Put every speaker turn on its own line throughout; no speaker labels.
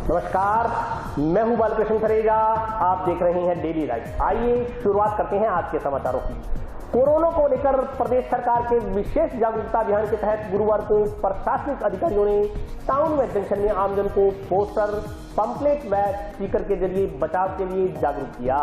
नमस्कार, मैं हूं बालकृष्ण खरेजा। आप देख रहे हैं डेली लाइव। आइए शुरुआत करते हैं आज के समाचारों की। कोरोना को लेकर प्रदेश सरकार के विशेष जागरूकता अभियान के तहत गुरुवार को प्रशासनिक अधिकारियों ने टाउन व जंक्शन में आमजन को पोस्टर, पंपलेट व स्पीकर के जरिए बचाव के लिए जागरूक किया।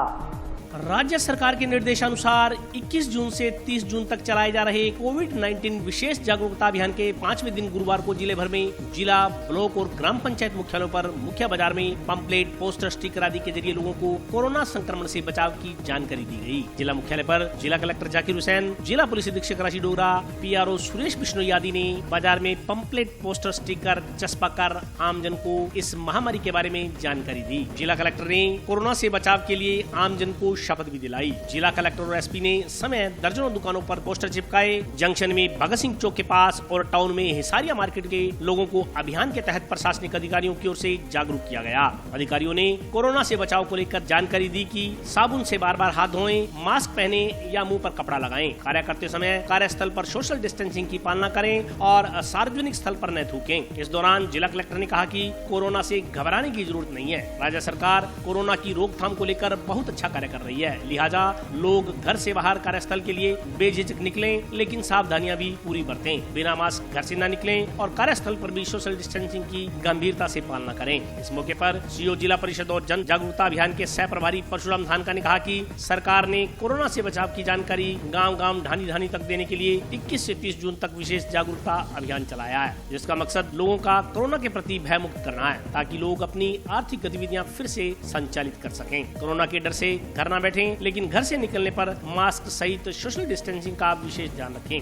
राज्य सरकार के निर्देशानुसार 21 जून से 30 जून तक चलाए जा रहे कोविड-19 विशेष जागरूकता अभियान के 5वें दिन गुरुवार को जिले भर में जिला, ब्लॉक और ग्राम पंचायत मुख्यालयों पर मुख्य बाजार में पंपलेट, पोस्टर, स्टिकर आदि के जरिए लोगों को कोरोना संक्रमण से बचाव की जानकारी दी गई। जिला मुख्यालय पर जिला कलेक्टर जाकिर हुसैन, जिला पुलिस अधीक्षक राशि डोगरा, PRO सुरेश बिश्नोई आदि ने बाजार में पंपलेट, पोस्टर, स्टिकर चस्पा कर आमजन को इस महामारी के बारे में जानकारी दी। जिला कलेक्टर ने कोरोना से बचाव के लिए आमजन को शपथ भी दिलाई। जिला कलेक्टर और SP ने समय दर्जनों दुकानों पर पोस्टर चिपकाए। जंक्शन में भगत सिंह चौक के पास और टाउन में हिसारिया मार्केट के लोगों को अभियान के तहत प्रशासनिक अधिकारियों की ओर से जागरूक किया गया। अधिकारियों ने कोरोना से बचाव को लेकर जानकारी दी कि साबुन से बार-बार हाथ धोएं, मास्क पहने या मुंह पर कपड़ा लगाएं, कार्य करते समय कार्यस्थल पर सोशल डिस्टेंसिंग की पालना करें और सार्वजनिक स्थल पर न थूकें। इस दौरान जिला कलेक्टर ने कहा कि कोरोना से घबराने की जरूरत नहीं है। राज्य सरकार कोरोना की रोकथाम को लेकर बहुत अच्छा कार्य कर रही है, लिहाजा लोग घर से बाहर कार्यस्थल के लिए बेझिझक निकलें, लेकिन सावधानियां भी पूरी बरतें। बिना मास्क घर से न निकलें और कार्यस्थल पर भी सोशल डिस्टेंसिंग की गंभीरता से पालना करें। इस मौके पर CO जिला परिषद और जन जागरूकता अभियान के सह प्रभारी परशुराम धानका ने कहा कि सरकार ने कोरोना से बचाव की जानकारी गांव-गांव, ढानी-ढानी तक देने के लिए 21 से 30 जून तक विशेष जागरूकता अभियान चलाया है, जिसका मकसद लोगों का कोरोना के प्रति भय मुक्त करना है, ताकि लोग अपनी आर्थिक गतिविधियां फिर से संचालित कर सकें। कोरोना के डर से घर न बैठें, लेकिन घर से निकलने पर मास्क सहित सोशल डिस्टेंसिंग का विशेष ध्यान रखें।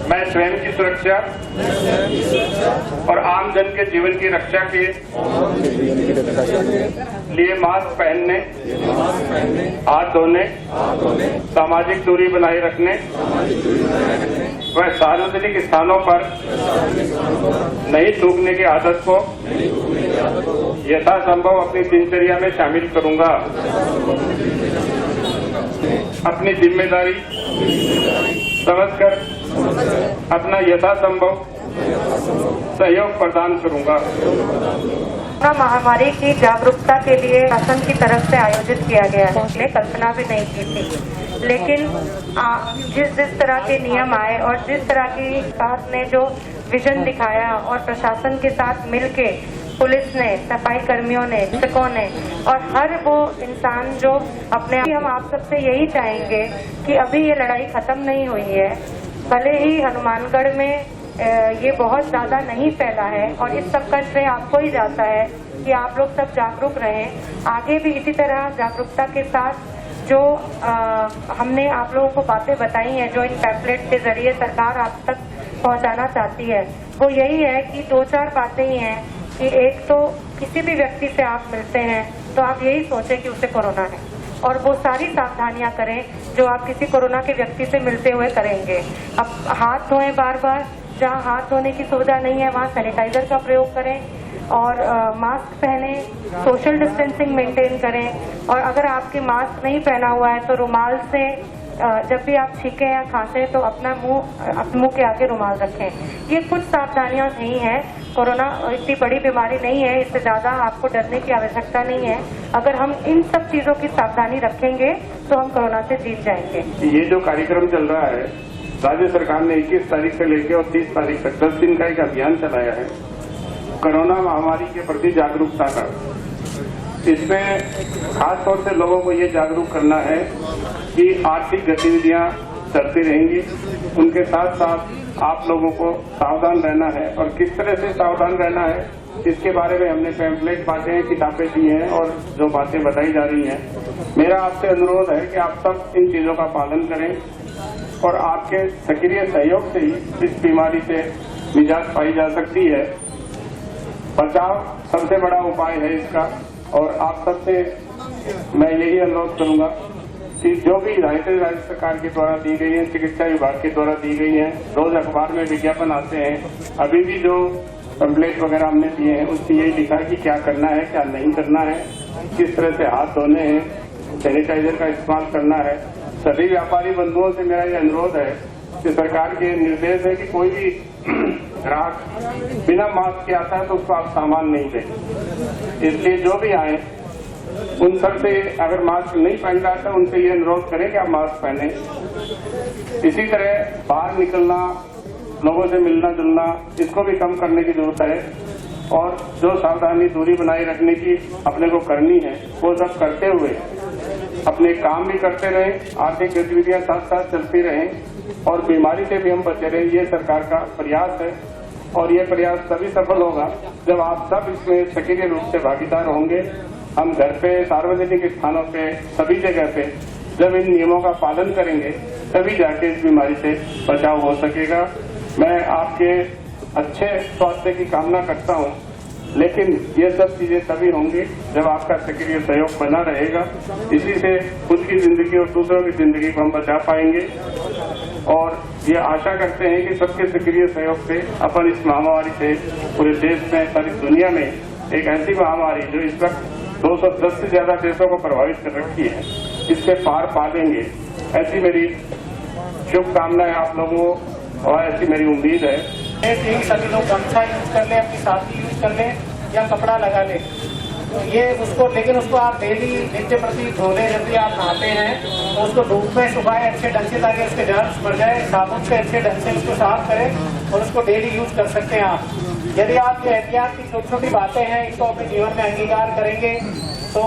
मैं स्वयं की सुरक्षा और आम जन के जीवन की रक्षा के लिए मास्क पहनने, हाथ धोने, सामाजिक दूरी बनाए रखने व सार्वजनिक स्थानों पर नहीं थूकने की आदत को यथासंभव अपनी दिनचर्या में शामिल करूंगा। अपनी जिम्मेदारी समझकर अपना यथासंभव सहयोग प्रदान करूंगा।
कोरोना महामारी की जागरूकता के लिए शासन की तरफ से आयोजित किया गया है। हमने कल्पना भी नहीं की थी, लेकिन जिस तरह के नियम आए और जिस तरह की सरकार ने जो विजन दिखाया और प्रशासन के साथ मिलके पुलिस ने, सफाई कर्मियों ने, शिक्षकों ने और हर वो इंसान जो अपने हम आप सबसे यही चाहेंगे कि अभी ये लड़ाई खत्म नहीं हुई है। भले ही हनुमानगढ़ में ये बहुत ज्यादा नहीं फैला है और इस सब का श्रेय आपको ही जाता है कि आप लोग सब जागरूक रहें। आगे भी इसी तरह जागरूकता के साथ जो हमने आप लोगों को बातें बताई हैं, जो इन पैम्फलेट के जरिए सरकार आप तक पहुंचाना चाहती है, वो यही है कि 2-4 बातें ही हैं कि एक तो किसी भी व्यक्ति से आप मिलते हैं तो आप यही सोचें कि उसे कोरोना है और वो सारी सावधानियां करें जो आप किसी कोरोना के व्यक्ति से मिलते हुए करेंगे। अब हाथ धोएं बार-बार, जहां हाथ धोने की सुविधा नहीं है वहां सैनिटाइजर का प्रयोग करें और मास्क पहने, सोशल डिस्टेंसिंग मेंटेन करें और अगर आपके मास्क नहीं पहना हुआ है तो रुमाल से जब भी आप छींकें या खांसें तो अपने मुंह के आगे रुमाल रखें। ये कुछ सावधानियां नहीं है। कोरोना इतनी बड़ी बीमारी नहीं है, इससे ज्यादा आपको डरने की आवश्यकता नहीं है। अगर हम इन सब चीजों की सावधानी रखेंगे तो हम कोरोना से जीत जाएंगे।
ये जो कार्यक्रम चल रहा है, राज्य सरकार ने 21 तारीख से लेकर और 30 तारीख तक 10 दिन का एक अभियान चलाया है कोरोना महामारी के प्रति जागरूकता का। इसमें खास तौर से लोगों को ये जागरूक करना है कि आर्थिक गतिविधियां चलती रहेंगी, उनके साथ साथ आप लोगों को सावधान रहना है और किस तरह से सावधान रहना है इसके बारे में हमने पैम्फलेट बांटे हैं, किताबें दी हैं और जो बातें बताई जा रही हैं। मेरा आपसे अनुरोध है कि आप सब इन चीजों का पालन करें और आपके सक्रिय सहयोग से ही इस बीमारी से निजात पाई जा सकती है। बचाव सबसे बड़ा उपाय है इसका और आप सबसे मैं यही अनुरोध करूंगा कि जो भी हिदायतें राज्य सरकार के द्वारा दी गई हैं, चिकित्सा विभाग के द्वारा दी गई हैं, रोज अखबार में विज्ञापन आते हैं, अभी भी जो पैम्फलेट वगैरह हमने दिए हैं उसमें यही लिखा है कि क्या करना है, क्या नहीं करना है, किस तरह से हाथ धोने हैं, सैनिटाइजर का इस्तेमाल करना है। सभी व्यापारी बंधुओं से मेरा ये अनुरोध है कि सरकार के निर्देश है कि कोई भी ग्राहक बिना मास्क के आता है तो उसको आप सामान नहीं दें। इसलिए जो भी आए उन सब से अगर मास्क नहीं पहन रहा था उनसे ये अनुरोध करें कि आप मास्क पहने। इसी तरह बाहर निकलना, लोगों से मिलना जुलना, इसको भी कम करने की जरूरत है और जो सावधानी दूरी बनाए रखने की अपने को करनी है वो सब करते हुए अपने काम भी करते रहें, आर्थिक गतिविधियां साथ साथ चलती रहें और बीमारी से भी हम बचे रहें। ये सरकार का प्रयास है और ये प्रयास तभी सफल होगा जब आप सब इसमें सक्रिय रूप से भागीदार होंगे। हम घर पे, सार्वजनिक स्थानों पे, सभी जगह पे जब इन नियमों का पालन करेंगे तभी जाके इस बीमारी से बचाव हो सकेगा। मैं आपके अच्छे स्वास्थ्य की कामना करता हूं, लेकिन ये सब चीजें तभी होंगी जब आपका सक्रिय सहयोग बना रहेगा। इसी से खुद की जिंदगी और दूसरों की जिंदगी को हम बचा पाएंगे और ये आशा करते हैं कि सबके सक्रिय सहयोग से अपन इस महामारी से पूरे देश में, सारी दुनिया में एक ऐसी महामारी जो इस वक्त 210 से ज्यादा देशों को प्रभावित कर रखी है, इससे पार पा लेंगे। ऐसी मेरी शुभकामनाएं आप लोगों को और ऐसी मेरी उम्मीद है।
सभी लोग गमछा यूज कर लें, अपनी साथी यूज कर लें या कपड़ा लगा लें। तो ये उसको, लेकिन उसको आप डेली नित्य प्रति धो लें। जब भी आप नहाते हैं तो उसको धूप में सुखाएं अच्छे ढंग से ताकि उसके जर्म्स मर जाए। साबुन से अच्छे ढंग से उसको साफ करें और उसको डेली यूज कर सकते हैं आप। यदि आप ये एहतियात की छोटी छोटी बातें हैं इसको अपने जीवन में अंगीकार करेंगे तो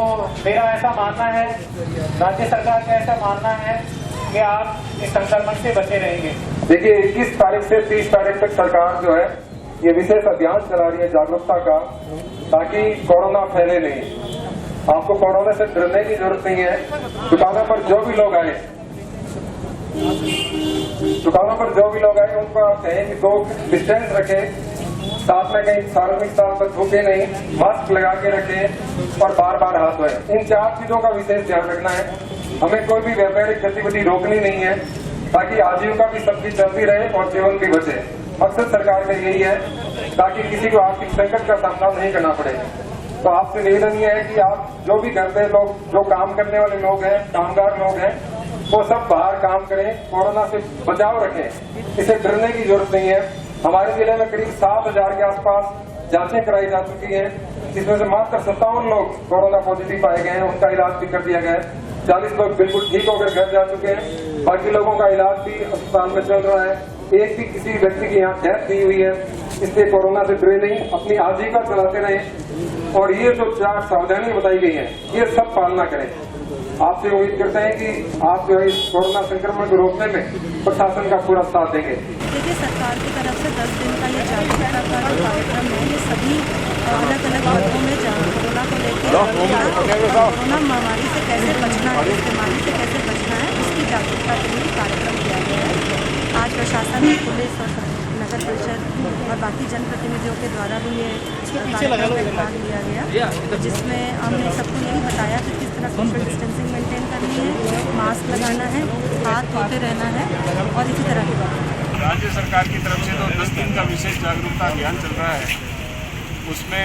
मेरा ऐसा मानना है, राज्य सरकार का ऐसा मानना है कि आप इस संक्रमण से बचे रहेंगे।
देखिए 21 तारीख से 30 तारीख तक सरकार जो है ये विशेष अभियान चला रही है जागरूकता का, ताकि कोरोना फैले नहीं। आपको कोरोना से डरने की जरूरत नहीं है। दुकानों पर जो भी लोग आए उनको आप कहें कि 2 डिस्टेंस रखें, साथ में कहीं सार्वजनिक स्थान पर थूके नहीं, मास्क लगा के रखें और बार बार हाथ धोएं। इन 4 चीजों का विशेष ध्यान रखना है। हमें कोई भी व्यापारिक गतिविधि रोकनी नहीं है ताकि आजीविका भी सबकी चलती रहे और जीवन भी बचे। मकसद सरकार का यही है ताकि किसी को आर्थिक संकट का सामना नहीं करना पड़े। तो आपसे निवेदन ये है कि आप जो भी घर पे लोग, जो काम करने वाले लोग हैं, कामगार लोग हैं, वो सब बाहर काम करें, कोरोना से बचाव रखें। इसे डरने की जरूरत नहीं है। हमारे जिले में करीब 7,000 के आसपास जांचें कराई जा चुकी हैं, जिसमें से मात्र 57 लोग कोरोना पॉजिटिव पाए गए हैं, उनका इलाज भी कर दिया गया है। 40 लोग बिल्कुल ठीक होकर घर जा चुके हैं। बाकी लोगों का इलाज भी अस्पताल में चल रहा है। एक भी किसी व्यक्ति की यहाँ डेथ नहीं हुई है। इसलिए कोरोना से डरे नहीं, अपनी आजीविका चलाते रहें और ये जो 4 सावधानी बताई गई है ये सब पालना करें। आपसे उम्मीद करते हैं कि आप जो है इस कोरोना संक्रमण को रोकने में प्रशासन का पूरा साथ देंगे।
देखिए, सरकार की तरफ से 10 दिन का ये जागरूकता का जो कार्यक्रम है, ये सभी अलग अलग वर्गों में कोरोना को लेकर कोरोना महामारी से कैसे बचना है, इस बीमारी से कैसे बचना है, इसकी जागरूकता के लिए कार्यक्रम किया गया है। आज प्रशासन, पुलिस और नगर परिषद और बाकी जनप्रतिनिधियों के द्वारा भी ये कार्यक्रम में भाग लिया गया, जिसमें हमने सबको यही बताया कि किस तरह सोशल डिस्टेंसिंग मेंटेन करनी है, मास्क लगाना है, हाथ धोते रहना है और इसी तरह की बात।
राज्य सरकार की तरफ से तो 10 दिन का विशेष जागरूकता अभियान चल रहा है। उसमें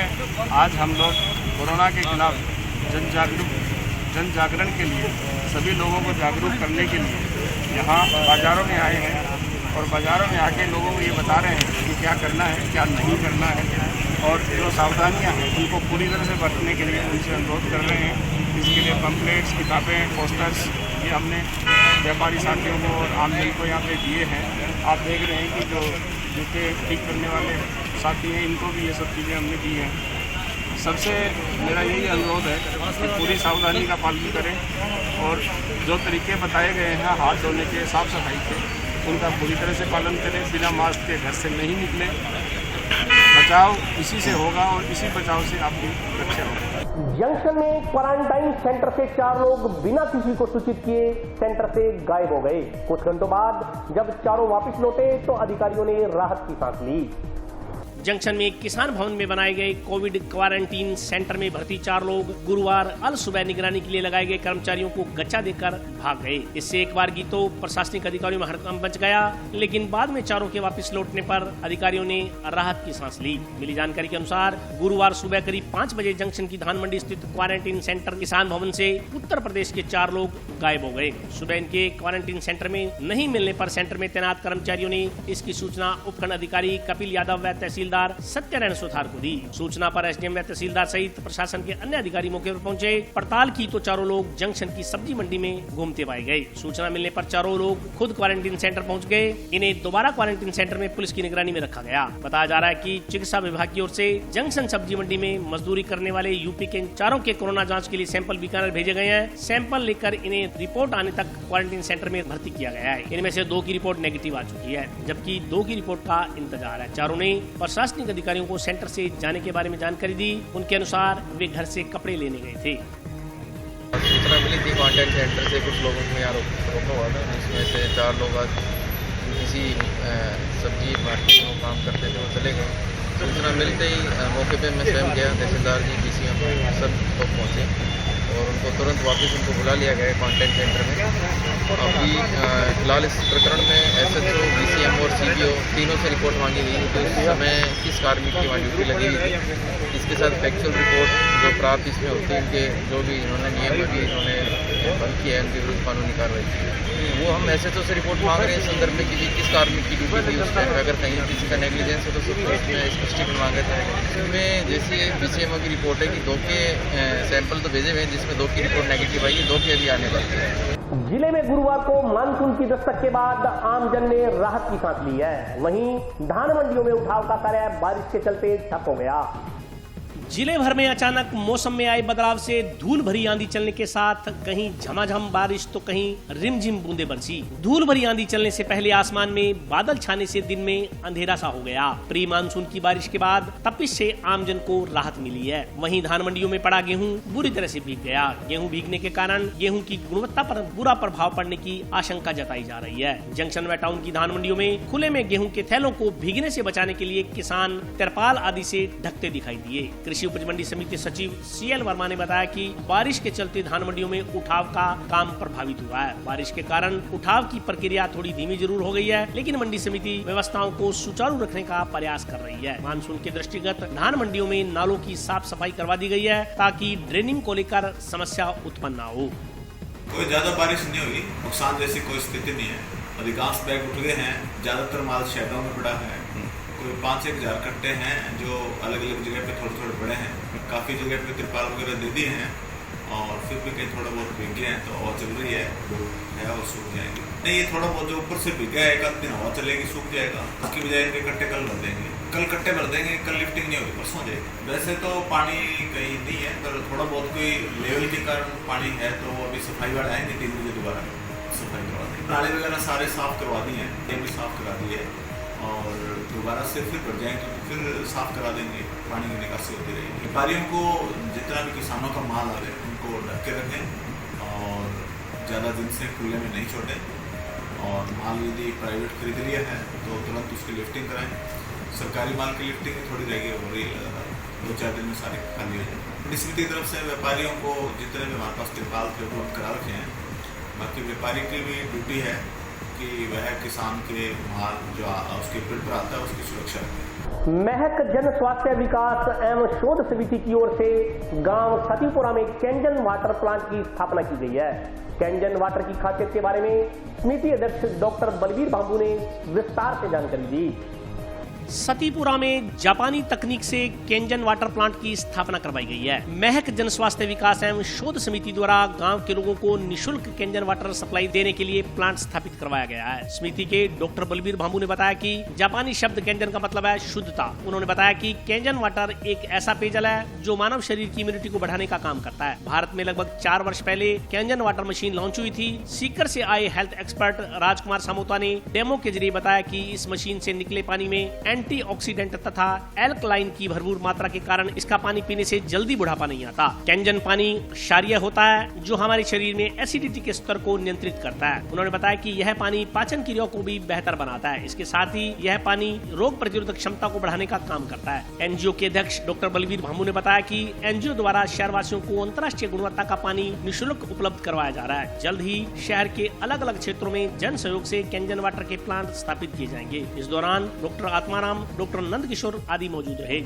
आज हम लोग कोरोना के खिलाफ जन जागरण के लिए, सभी लोगों को जागरूक करने के लिए यहाँ बाज़ारों में आए हैं और बाज़ारों में आके लोगों को ये बता रहे हैं कि क्या करना है, क्या नहीं करना है और जो सावधानियाँ हैं उनको पूरी तरह से बरतने के लिए उनसे अनुरोध कर रहे हैं। इसके लिए पम्पलेट्स, किताबें, पोस्टर्स ये हमने व्यापारी साथियों को और आम जन को यहाँ पे दिए हैं। आप देख रहे हैं कि जो जूते ठीक करने वाले साथी हैं इनको भी ये सब चीज़ें हमने दी हैं। सबसे मेरा यही अनुरोध है कि पूरी सावधानी का पालन करें और जो तरीके बताए गए हैं हाथ धोने के, साफ सफाई के, उनका पूरी तरह से पालन करें। बिना मास्क के घर से नहीं निकलें। बचाव इसी से होगा और इसी बचाव से आपकी रक्षा होगी।
जंक्शन में क्वारंटाइन सेंटर से 4 लोग बिना किसी को सूचित किए सेंटर से गायब हो गए। कुछ घंटों बाद जब चारों वापस लौटे तो अधिकारियों ने राहत की सांस ली।
जंक्शन में किसान भवन में बनाए गए कोविड क्वारंटीन सेंटर में भर्ती 4 लोग गुरुवार अल सुबह निगरानी के लिए लगाए गए कर्मचारियों को गच्चा देकर भाग गए। इससे एक बार की तो प्रशासनिक अधिकारियों में हड़कंप मच गया, लेकिन बाद में चारों के वापस लौटने पर अधिकारियों ने राहत की सांस ली। मिली जानकारी के अनुसार गुरुवार सुबह करीब 5 बजे जंक्शन की धान मंडी स्थित क्वारंटीन सेंटर किसान भवन से उत्तर प्रदेश के 4 लोग गायब हो गए। सुबह इनके क्वारंटीन सेंटर में नहीं मिलने पर सेंटर में तैनात कर्मचारियों ने इसकी सूचना उपखंड अधिकारी कपिल यादव व तहसीलदार सत्यनारायण सुथार को दी। सूचना पर एसडीएम व तहसीलदार सहित प्रशासन के अन्य अधिकारी मौके पर पहुंचे। पड़ताल की तो चारों लोग जंक्शन की सब्जी मंडी में घूमते पाए गए। सूचना मिलने पर चारों लोग खुद क्वारंटीन सेंटर पहुंच गए। इन्हें दोबारा क्वारंटीन सेंटर में पुलिस की निगरानी में रखा गया। बताया जा रहा है कि चिकित्सा विभाग की ओर से जंक्शन सब्जी मंडी में मजदूरी करने वाले यूपी के चारों के कोरोना जांच के लिए सैंपल बीकानेर भेजे गए हैं। सैंपल लेकर इन्हें रिपोर्ट आने तक क्वारंटीन सेंटर में भर्ती किया गया है। इनमें से 2 की रिपोर्ट नेगेटिव आ चुकी है, जबकि 2 की रिपोर्ट का इंतजार है। चारों ने प्रशासनिक अधिकारियों को सेंटर से जाने के बारे में जानकारी दी। उनके अनुसार वे घर से कपड़े लेने गए थे।
सूचना मिली थी क्वारंटाइन सेंटर से, कुछ लोगों को यहाँ रोका हुआ था, जिसमें से 4 लोग आज किसी सब्जी मार्केट में काम करते थे, वो चले गए। सूचना मिलते ही मौके पे मैं स्वयं गया, तहसीलदार जी, डीसीएम सब लोग पहुँचे और उनको तुरंत वापस उनको बुला लिया गया क्वारंटाइन सेंटर में। अभी फिलहाल इस प्रकरण में एसएचओ, डीसीएम और सीबीओ तीनों से रिपोर्ट मांगी गई कि उस समय किस कार्मिक की वहाँ ड्यूटी लगी हुई थी। इसके साथ फैक्चुअल रिपोर्ट जो प्राप्त इसमें होती है, इनके जो भी इन्होंने नियम अभी इन्होंने बंद किया है, उनके विरुद्ध कानूनी कार्रवाई, वो हम एसएचओ से रिपोर्ट मांग रहे हैं इस संदर्भ में कि किस कार्मिक की ड्यूटी थी उस टाइम। अगर कहीं किसी का नेग्लिजेंस है तो सब उसमें स्पष्टीकरण मांगे थे। इसमें जैसे बीसीएमओ की रिपोर्ट है कि 2 के सैंपल तो भेजे हुए हैं, जिसमें 2 की रिपोर्ट नेगेटिव आई है, 2 के अभी आने वाली है।
जिले में गुरुवार को मानसून की दस्तक के बाद आमजन ने राहत की सांस ली है। वहीं धान मंडियों में उठाव का कार्य बारिश के चलते ठप हो गया।
जिले भर में अचानक मौसम में आए बदलाव से धूल भरी आंधी चलने के साथ कहीं झमाझम बारिश तो कहीं रिमझिम बूंदे बरसी। धूल भरी आंधी चलने से पहले आसमान में बादल छाने से दिन में अंधेरा सा हो गया। प्री मानसून की बारिश के बाद तपिश से आमजन को राहत मिली है। वहीं धान मंडियों में पड़ा गेहूं बुरी तरह से भीग गया। गेहूं भीगने के कारण गेहूं की गुणवत्ता पर बुरा प्रभाव पड़ने की आशंका जताई जा रही है। जंक्शन व टाउन की धान मंडियों में खुले में गेहूं के थैलों को भीगने से बचाने के लिए किसान तिरपाल आदि से ढकते दिखाई दिए। कृषि उपज मंडी समिति सचिव सीएल वर्मा ने बताया कि बारिश के चलते धान मंडियों में उठाव का काम प्रभावित हुआ है। बारिश के कारण उठाव की प्रक्रिया थोड़ी धीमी जरूर हो गई है, लेकिन मंडी समिति व्यवस्थाओं को सुचारू रखने का प्रयास कर रही है। मानसून के दृष्टिगत धान मंडियों में नालों की साफ सफाई करवा दी गई है ताकि ड्रेनिंग को लेकर समस्या उत्पन्न न हो।
कोई ज्यादा बारिश नहीं हुई, नुकसान जैसी कोई स्थिति नहीं है। अधिकांश बैग उठ गए हैं, ज्यादातर माल शेडों में पड़ा है। कोई 5-1 हजार कट्टे हैं जो अलग अलग जगह पे थोड़े बड़े हैं। काफ़ी जगह पे तिरपाल वगैरह दे दिए हैं और फिर भी कहीं थोड़ा बहुत भीग गए हैं, तो हवा चल रही है और सूख जाएंगे। नहीं, ये थोड़ा बहुत जो ऊपर से भीगा है, 1 दिन हवा चलेगी, सूख जाएगा। उसकी बजाय इनके कट्टे कल भर देंगे। कल कट्टे भर देंगे, कल लिफ्टिंग नहीं होगी, परसों जाएगी। वैसे तो पानी कहीं नहीं है, पर थोड़ा बहुत कोई लेवल के कारण पानी है, तो अभी सफाई वाले आएंगे 3 बजे दोबारा सफाई करवा देंगे। नाले वगैरह सारे साफ करवा दिए हैं, ये भी साफ करा दिए है और दोबारा से फिर भर जाएंगे तो फिर साफ करा देंगे। पानी की निकासी होती रहेगी। व्यापारियों को जितना भी किसानों का माल आ रहा है उनको ढक के रखें और ज़्यादा दिन से खुले में नहीं छोड़ें। और माल यदि प्राइवेट खरीद लिया है तो तुरंत उसकी लिफ्टिंग कराएं। सरकारी माल की लिफ्टिंग थोड़ी रह गई, हो रही है लगातार, 2-4 दिन में सारे खाली हो जाए। समिति की तरफ से व्यापारियों को जितने भी हमारे पास तिरपाल थे उपलब्ध करा रखे हैं। बाकी व्यापारी की भी ड्यूटी है कि वह किसान के माल जो उसके पेट पर आता है उसकी सुरक्षा रखे।
महक जन स्वास्थ्य विकास एवं शोध समिति की ओर से गांव सतीपुरा में कैंजन वाटर प्लांट की स्थापना की गई है। कैंजन वाटर की खासियत के बारे में समिति अध्यक्ष डॉक्टर बलबीर बाबू ने विस्तार से जानकारी दी।
सतीपुरा में जापानी तकनीक से कैंजन वाटर प्लांट की स्थापना करवाई गई है। महक जन स्वास्थ्य विकास एवं शोध समिति द्वारा गांव के लोगों को निःशुल्क कैंजन वाटर सप्लाई देने के लिए प्लांट स्थापित करवाया गया है। समिति के डॉक्टर बलबीर बाबू ने बताया कि जापानी शब्द कैंजन का मतलब है शुद्धता। उन्होंने बताया कि कैंजन वाटर एक ऐसा पेयजल है जो मानव शरीर की इम्यूनिटी को बढ़ाने का काम करता है। भारत में लगभग 4 वर्ष पहले कैंजन वाटर मशीन लॉन्च हुई थी। सीकर से आए हेल्थ एक्सपर्ट राजकुमार सामोता ने डेमो के जरिए बताया कि इस मशीन से निकले पानी में एंटीऑक्सीडेंट तथा एल्कलाइन की भरपूर मात्रा के कारण इसका पानी पीने से जल्दी बुढ़ापा नहीं आता। कैंजन पानी क्षारीय होता है जो हमारे शरीर में एसिडिटी के स्तर को नियंत्रित करता है। उन्होंने बताया कि यह पानी पाचन क्रिया को भी बेहतर बनाता है। इसके साथ ही यह पानी रोग प्रतिरोधक क्षमता को बढ़ाने का काम करता है। एनजीओ के अध्यक्ष डॉक्टर बलबीर भामू ने बताया कि एनजीओ द्वारा शहरवासियों को अंतर्राष्ट्रीय गुणवत्ता का पानी निःशुल्क उपलब्ध करवाया जा रहा है। जल्द ही शहर के अलग अलग क्षेत्रों में जन सहयोग से कैंजन वाटर के प्लांट स्थापित किए जाएंगे। इस दौरान डॉक्टर आत्माराम, डॉक्टर नंद किशोर आदि मौजूद रहे।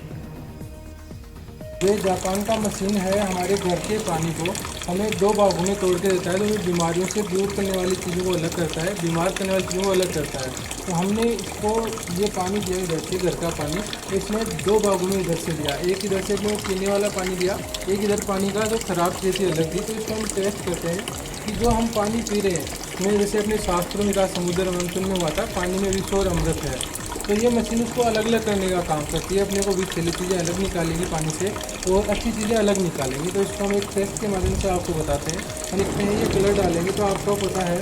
ये जापान का मशीन है, हमारे घर के पानी को हमें 2 भागों में तोड़ के देता है, तो ये बीमारियों से दूर करने वाली चीज़ों को अलग करता है, बीमार करने वाली चीज़ों को अलग करता है। तो हमने इसको ये पानी दिया इधर से, घर का पानी, इसमें 2 भागों में इधर से दिया, एक इधर से जो पीने वाला पानी दिया, एक इधर पानी का जो खराब खेती अलग थी। तो इसको हम टेस्ट करते हैं कि जो हम पानी पी रहे हैं उसमें जैसे अपने शास्त्रों में कहा, समुद्र मंथन में हुआ था, पानी में विष और अमृत है। तो ये मशीन उसको अलग अलग करने का काम करती है, अपने को विषैली चीज़ें अलग निकालेगी पानी से और अच्छी चीज़ें अलग निकालेंगी। तो इसको हम एक टेस्ट के माध्यम से आपको बताते हैं। हम इसमें ये कलर डालेंगे तो आपको पता है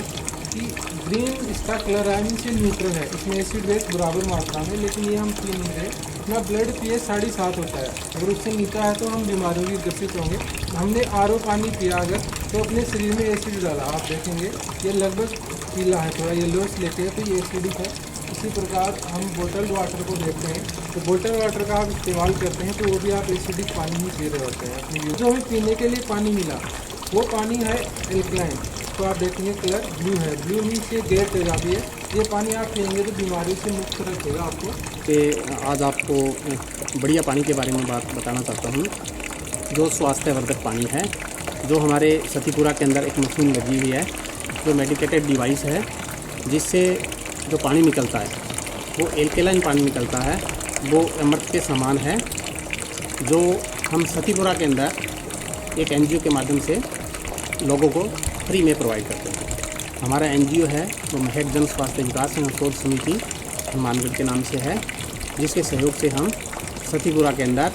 कि ग्रीन इसका कलर है, नीचे न्यूट्रल है, इसमें एसिड बेस बराबर मात्रा में, लेकिन ये हम पी नहीं रहे। अपना ब्लड pH 7.5 होता है, अगर उससे नीचा है तो हम बीमारियों की ग्रसित होंगे। हमने RO पानी पिया अगर तो अपने शरीर में एसिड डाला, आप देखेंगे ये लगभग पीला है, थोड़ा येलोइश लेते हैं तो ये एसिडिक है। इसी प्रकार हम बोतल वाटर को देखते हैं, तो बोतल वाटर का आप इस्तेमाल करते हैं तो वो भी आप एसिडिक पानी ही पी रहे होते हैं अपनी। जो हमें पीने के लिए पानी मिला वो पानी है एल्कलाइन, तो आप देखेंगे कलर ब्लू है, ब्लू मीन से गैर तेजाबी है। ये पानी आप पिएंगे तो बीमारी से मुक्त रखेगा आपको।
कि आज आपको बढ़िया पानी के बारे में बात बताना चाहता हूँ, जो स्वास्थ्यवर्धक पानी है, जो हमारे सतीपुरा के अंदर एक मशीन लगी हुई है, जो मेडिकेटेड डिवाइस है, जिससे जो पानी निकलता है वो एल्कलाइन पानी निकलता है, वो अमृत के समान है, जो हम सतीपुरा के अंदर एक NGO के माध्यम से लोगों को फ्री में प्रोवाइड करते हैं। हमारा NGO है वो महक जन स्वास्थ्य विकास एवं शोध समिति हनुमानगढ़ के नाम से है, जिसके सहयोग से हम सतीपुरा के अंदर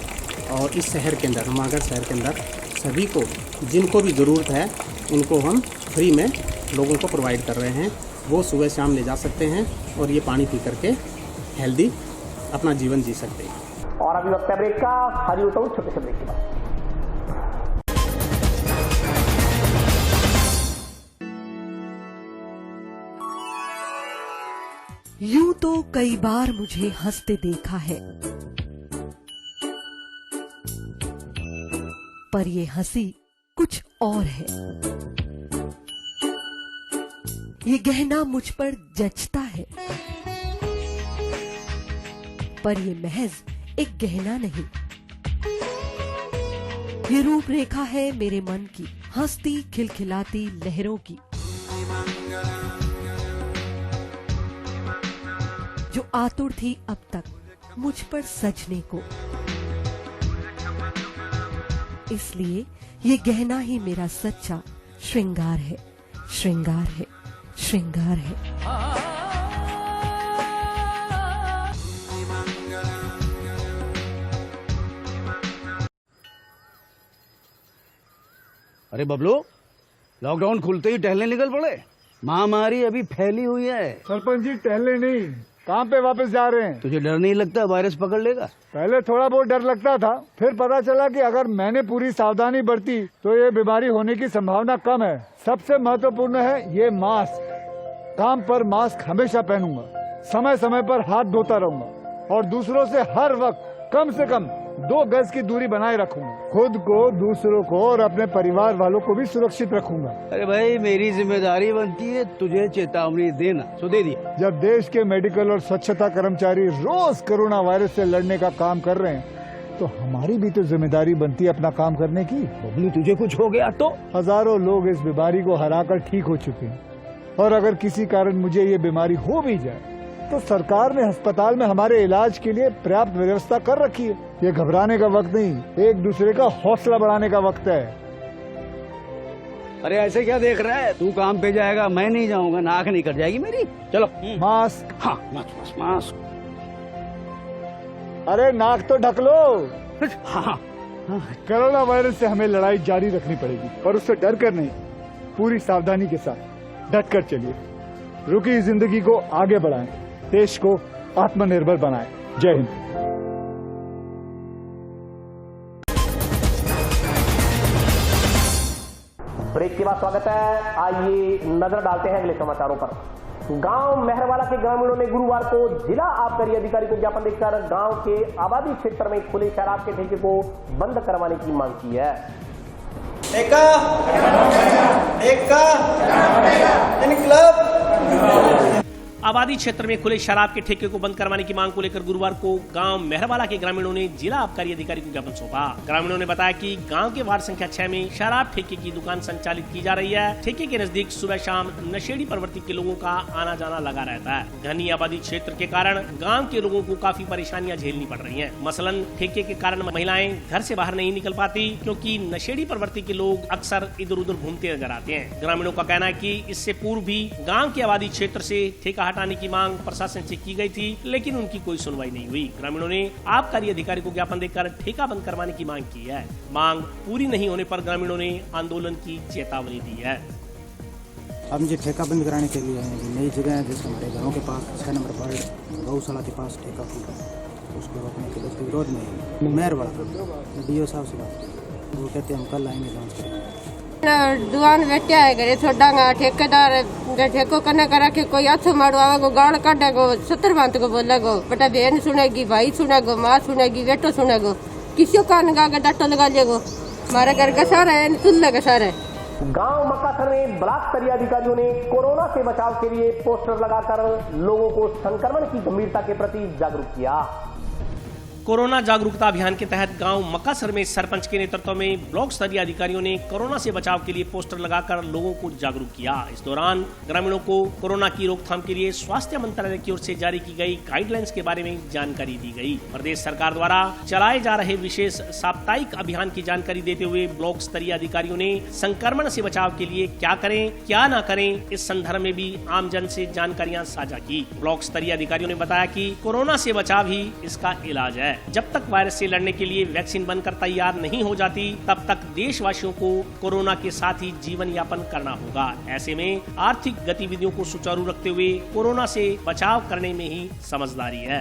और इस शहर के अंदर, हनुमानगढ़ शहर के अंदर सभी को जिनको भी ज़रूरत है उनको हम फ्री में लोगों को प्रोवाइड कर रहे हैं। वो सुबह शाम ले जा सकते हैं और ये पानी पी करके हेल्दी अपना जीवन जी सकते हैं।
और अभी वक्त है ब्रेक का, हाजिर होता हूँ छोटे से ब्रेक के बाद।
यूं तो कई बार मुझे हंसते देखा है, पर ये हंसी कुछ और है। ये गहना मुझ पर जचता है, पर ये महज एक गहना नहीं, ये रूपरेखा है मेरे मन की, हंसती खिलखिलाती लहरों की, जो आतुर थी अब तक मुझ पर सजने को। इसलिए ये गहना ही मेरा सच्चा श्रृंगार है, श्रृंगार है, श्रृंगार है।
अरे बबलू, लॉकडाउन खुलते ही टहलने निकल पड़े। महामारी अभी फैली हुई है।
सरपंच जी टहलने नहीं, कहाँ पे वापस जा रहे हैं?
तुझे डर नहीं लगता वायरस पकड़ लेगा?
पहले थोड़ा बहुत डर लगता था, फिर पता चला कि अगर मैंने पूरी सावधानी बरती तो ये बीमारी होने की संभावना कम है। सबसे महत्वपूर्ण है ये मास्क। काम पर मास्क हमेशा पहनूंगा, समय समय पर हाथ धोता रहूंगा और दूसरों से हर वक्त कम से कम 2 गज की दूरी बनाए रखूंगा। खुद को, दूसरों को और अपने परिवार वालों को भी सुरक्षित रखूंगा।
अरे भाई, मेरी जिम्मेदारी बनती है तुझे चेतावनी देना, सो दे दिया।
जब देश के मेडिकल और स्वच्छता कर्मचारी रोज कोरोना वायरस से लड़ने का काम कर रहे हैं तो हमारी भी तो जिम्मेदारी बनती है अपना काम करने की।
बबलू, तुझे कुछ हो गया तो?
हजारों लोग इस बीमारी को हराकर ठीक हो चुके हैं और अगर किसी कारण मुझे ये बीमारी हो भी जाए तो सरकार ने अस्पताल में हमारे इलाज के लिए पर्याप्त व्यवस्था कर रखी है। ये घबराने का वक्त नहीं, एक दूसरे का हौसला बढ़ाने का वक्त है।
अरे ऐसे क्या देख रहा है? तू काम पे जाएगा, मैं नहीं जाऊंगा, नाक नहीं कट जाएगी मेरी। चलो
मास्क।
हाँ, मास्क मास्क।
अरे नाक तो ढक लो।
हाँ।
कोरोना वायरस से हमें लड़ाई जारी रखनी पड़ेगी, पर उससे डर कर नहीं, पूरी सावधानी के साथ डट कर चलिए। रुकी जिंदगी को आगे बढ़ाएं, देश को आत्मनिर्भर बनाएं। जय हिंद।
ब्रेक के बाद स्वागत है। आइए नजर डालते हैं अगले समाचारों पर। गांव मेहरवाला के ग्रामीणों ने गुरुवार को जिला आबकारी अधिकारी को ज्ञापन देकर गांव के आबादी क्षेत्र में खुले शराब के ठेके को बंद करवाने की मांग की है।
आबादी क्षेत्र में खुले शराब के ठेके को बंद करवाने की मांग को लेकर गुरुवार को गांव मेहरवाला के ग्रामीणों ने जिला आबकारी अधिकारी को ज्ञापन सौंपा। ग्रामीणों ने बताया कि गांव के वार्ड संख्या 6 में शराब ठेके की दुकान संचालित की जा रही है। ठेके के नजदीक सुबह शाम नशेड़ी प्रवृत्ति के लोगों का आना जाना लगा रहता है। घनी आबादी क्षेत्र के कारण गाँव के लोगों को काफी परेशानियां झेलनी पड़ रही है। मसलन ठेके के कारण महिलाएं घर से बाहर नहीं निकल पाती, क्योंकि नशेड़ी प्रवृत्ति के लोग अक्सर इधर उधर घूमते नजर आते हैं। ग्रामीणों का कहना है कि इससे पूर्व भी गांव के आबादी क्षेत्र से ठेका हटाने की मांग प्रशासन से की गई थी, लेकिन उनकी कोई सुनवाई नहीं हुई। ग्रामीणों ने आबकारी अधिकारी को ज्ञापन देकर ठेका बंद करवाने की मांग की है। मांग पूरी नहीं होने पर ग्रामीणों ने आंदोलन की चेतावनी दी है।
अब मुझे ठेका बंद कराने के लिए नई जगह है, जैसे हमारे गाँव के पास 6 नंबर वार्ड गौशाला के पास ठेका खुला, उसको रोकने के लिए उसके विरोध में मेहरवाला DO साहब से बात, वो कहते हैं हम कल आएंगे जांच करेंगे।
दुकान बैठा है घरे छोड़ा ठेकेदार ठेको करने करा के कोई हाथ मारो आवेगो गाल काटेगो 70 बात को बोलेगो, बेटा बहन सुनेगी, भाई सुनेगो, माँ सुनेगी, बेटो सुनेगो, किसी कान गा के डाटो लगा लेगो। हमारे घर का सारा है चूल्हे का सारा है।
गांव मक्कासर में ब्लॉक स्तरीय अधिकारियों ने कोरोना से बचाव के लिए पोस्टर लगाकर लोगों को संक्रमण की गंभीरता के प्रति जागरूक किया।
कोरोना जागरूकता अभियान के तहत गांव मक्कासर में सरपंच के नेतृत्व में ब्लॉक स्तरीय अधिकारियों ने कोरोना से बचाव के लिए पोस्टर लगाकर लोगों को जागरूक किया। इस दौरान ग्रामीणों को कोरोना की रोकथाम के लिए स्वास्थ्य मंत्रालय की ओर से जारी की गई गाइडलाइंस के बारे में जानकारी दी गई। प्रदेश सरकार द्वारा चलाए जा रहे विशेष साप्ताहिक अभियान की जानकारी देते हुए ब्लॉक स्तरीय अधिकारियों ने संक्रमण से बचाव के लिए क्या करें क्या न करें, इस संदर्भ में भी आमजन से जानकारियाँ साझा की। ब्लॉक स्तरीय अधिकारियों ने बताया कि कोरोना से बचाव ही इसका इलाज है। जब तक वायरस से लड़ने के लिए वैक्सीन बनकर तैयार नहीं हो जाती, तब तक देशवासियों को कोरोना के साथ ही जीवन यापन करना होगा। ऐसे में आर्थिक गतिविधियों को सुचारू रखते हुए कोरोना से बचाव करने में ही समझदारी है।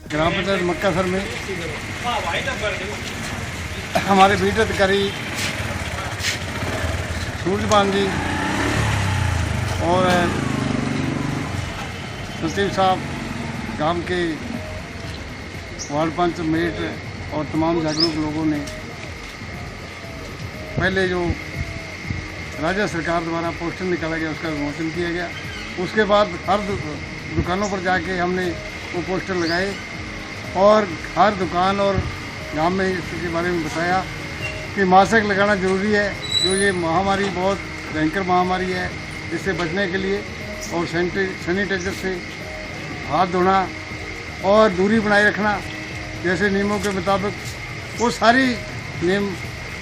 ग्राम पंचायत मक्कासर में हमारे बीट अधिकारी सूरजपाल जी और सचिव साहब, गांव के वार्ड पंच मेट और तमाम जागरूक लोगों ने पहले जो राज्य सरकार द्वारा पोस्टर निकाला गया उसका विमोचन किया गया। उसके बाद हर दुकानों पर जाके हमने वो पोस्टर लगाए और हर दुकान और गांव में इसके बारे में बताया कि मास्क लगाना जरूरी है। जो ये महामारी बहुत भयंकर महामारी है, इससे बचने के लिए और सैनिटाइजर से हाथ धोना और दूरी बनाए रखना जैसे नियमों के मुताबिक, वो सारी नियम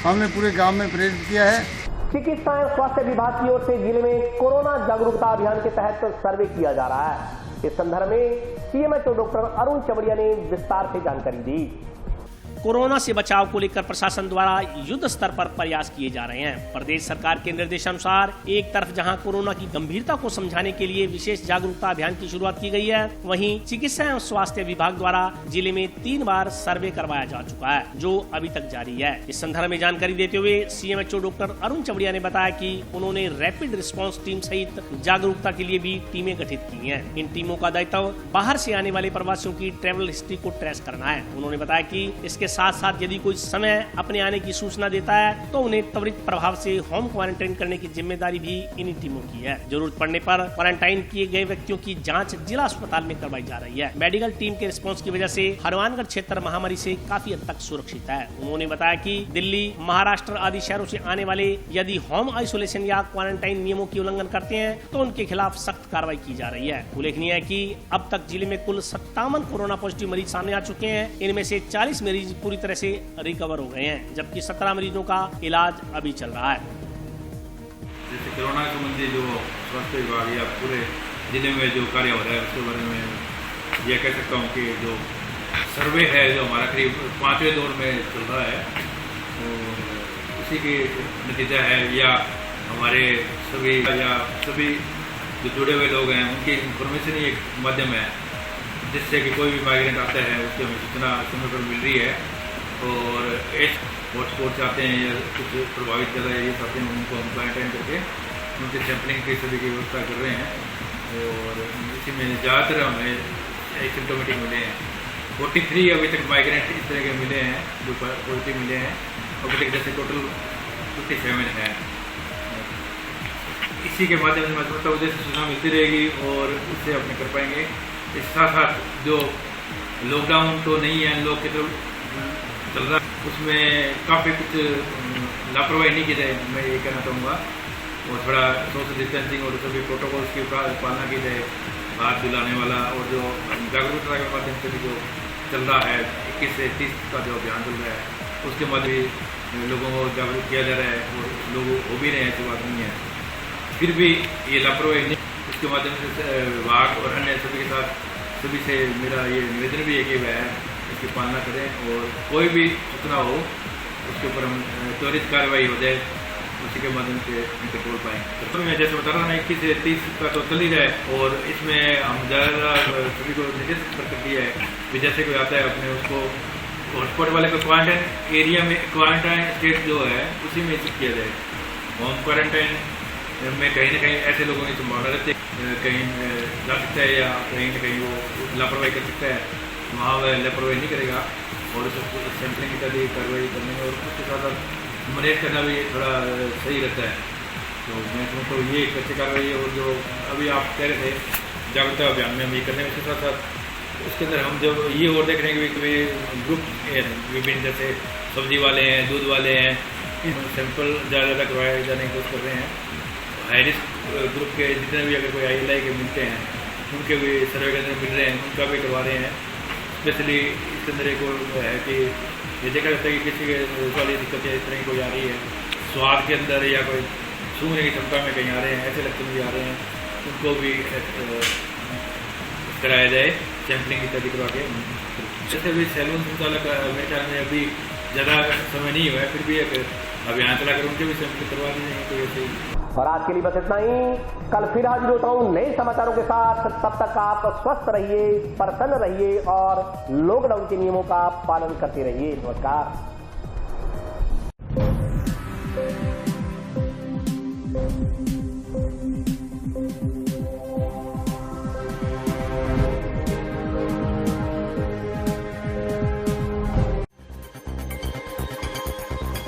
हमने पूरे गांव में प्रेरित किया है।
चिकित्सा एवं स्वास्थ्य विभाग की ओर से जिले में कोरोना जागरूकता अभियान के तहत सर्वे किया जा रहा है। इस संदर्भ में CMHO डॉक्टर अरुण चवड़िया ने विस्तार से जानकारी दी।
कोरोना से बचाव को लेकर प्रशासन द्वारा युद्ध स्तर पर प्रयास किए जा रहे हैं। प्रदेश सरकार के निर्देशानुसार एक तरफ जहां कोरोना की गंभीरता को समझाने के लिए विशेष जागरूकता अभियान की शुरुआत की गई है, वहीं चिकित्सा एवं स्वास्थ्य विभाग द्वारा जिले में 3 बार सर्वे करवाया जा चुका है, जो अभी तक जारी है। इस संदर्भ में जानकारी देते हुए CMHO डॉक्टर अरुण चवड़िया ने बताया कि उन्होंने रैपिड रिस्पॉन्स टीम सहित जागरूकता के लिए भी टीमें गठित की है। इन टीमों का दायित्व बाहर से आने वाले प्रवासियों की ट्रेवल हिस्ट्री को ट्रेस करना है। उन्होंने बताया कि इसके साथ साथ यदि कोई समय अपने आने की सूचना देता है तो उन्हें त्वरित प्रभाव से होम क्वारंटाइन करने की जिम्मेदारी भी इन्हीं टीमों की है। जरूरत पड़ने पर क्वारंटाइन किए गए व्यक्तियों की जांच जिला अस्पताल में करवाई जा रही है। मेडिकल टीम के रिस्पांस की वजह से हनुमानगढ़ क्षेत्र महामारी से काफी हद तक सुरक्षित है। उन्होंने बताया कि दिल्ली, महाराष्ट्र आदि शहरों से आने वाले यदि होम आइसोलेशन या क्वारंटाइन नियमों की उल्लंघन करते हैं तो उनके खिलाफ सख्त कार्रवाई की जा रही है। उल्लेखनीय है कि अब तक जिले में कुल 57 कोरोना पॉजिटिव मरीज सामने आ चुके हैं। इनमें से 40 मरीज पूरी तरह से रिकवर हो गए हैं, जबकि 17 मरीजों का इलाज अभी चल रहा है।
जैसे कोरोना संबंधी जो स्वास्थ्य विभाग या पूरे जिले में जो कार्य हो रहा है उसके बारे में यह कह सकता हूँ कि जो सर्वे है जो हमारा करीब 5वें दौर में चल रहा है, और उसी की नतीजा है या हमारे सभी जो जुड़े हुए लोग हैं उनकी इंफॉर्मेशन ही एक माध्यम है जिससे कि कोई भी माइग्रेंट आता है उसकी हमें सूचना समय पर मिल रही है। और एक हॉटस्पॉट चाहते हैं या कुछ प्रभावित जगह ये चाहते हैं उनको हम क्वारंटाइन करके उनकी सैंपलिंग की सभी की व्यवस्था कर रहे हैं। और इसी में ज़्यादातर हमें एसिम्टोमेटिक मिले हैं। 43 अभी तक माइग्रेंट इस तरह के मिले हैं जो पॉजिटिव मिले हैं। अभी तक जैसे टोटल 57 है। इसी के माध्यम से मैं समझता हूँ जैसे सूचना मिलती रहेगी और उससे अपने कर पाएंगे। इसके साथ साथ जो लॉकडाउन तो नहीं है, लोग के तो चल रहा है, उसमें काफ़ी कुछ लापरवाही नहीं की जाए, मैं ये कहना चाहूँगा। और थोड़ा सोशल डिस्टेंसिंग और सभी प्रोटोकॉल्स की पालना की जाए। हाथ धुलाने वाला और जो जागरूकता के माध्यम से भी जो चल रहा है 21 से 30 का जो अभियान चल रहा है उसके माध्यम से लोगों को जागरूक किया जा रहा है और लोग हो भी रहे हैं, ऐसी बात नहीं है। फिर भी ये लापरवाही नहीं, इसके माध्यम से विभाग और अन्य सभी के साथ सभी से मेरा ये निवेदन भी है कि वह इसकी पालना करें और कोई भी सूचना हो उसके ऊपर हम त्वरित कार्रवाई हो जाए, उसी के माध्यम से कंट्रोल पाएंगे। तो मैं जैसे बता रहा था 21 से 30 का तो चल ही रहा है और इसमें हम ज़्यादा सभी को निर्देशित कर दिया है कि जैसे कोई आता है अपने उसको हॉटस्पॉट वाले को क्वारंटाइन एरिया में, क्वारंटाइन स्टेट जो है उसी में शिफ्ट किया जाए। होम क्वारंटाइन में कहीं ना कहीं ऐसे लोगों की संभावना रहती है, कहीं जा सकता है या कहीं ना कहीं वो लापरवाही कर सकता है, वहाँ वह लापरवाही नहीं करेगा और उसको सैंपलिंग इत्यादि कार्रवाई करने में और उसके साथ साथ मैनेज करना भी थोड़ा सही रहता है। तो मैं समझता हूँ ये एक अच्छी कार्रवाई है। और जो अभी आप कह रहे थे जागरूकता अभियान में हम ये करने के साथ साथ उसके अंदर हम जब ये और देख रहे हैं कि ग्रुप विभिन्न जैसे सब्जी वाले हैं, दूध वाले हैं, सैंपल ज़्यादा करवाए जाने की कोशिश कर रहे हैं। हाई रिस्क ग्रुप के जितने भी अगर कोई ILI के मिलते हैं उनके भी सर्वे के अंदर मिल रहे हैं, उनका भी करवा रहे हैं। स्पेशली इसके अंदर एक है कि ये देखा जाता है कि किसी के वाली दिक्कतें इस तरह की कोई आ रही है, स्वाद के अंदर या कोई सूंघने की क्षमता में कहीं आ रहे हैं, ऐसे लक्षण भी आ रहे हैं, उनको भी कराया जाए सैम्पलिंग इत्यादि करवा के। जैसे अभी सैलून संचालक मेरे ख्याल में अभी ज़्यादा समय नहीं हुआ है, फिर भी एक अभियान चलाकर उनके भी सैंपलिंग करवा दी जाएंगे। तो ऐसे
और आज के लिए बस इतना ही। कल फिर हाजिर होता हूँ नए समाचारों के साथ। तब तक आप स्वस्थ रहिए, प्रसन्न रहिए और लॉकडाउन के नियमों का पालन करते रहिए। नमस्कार।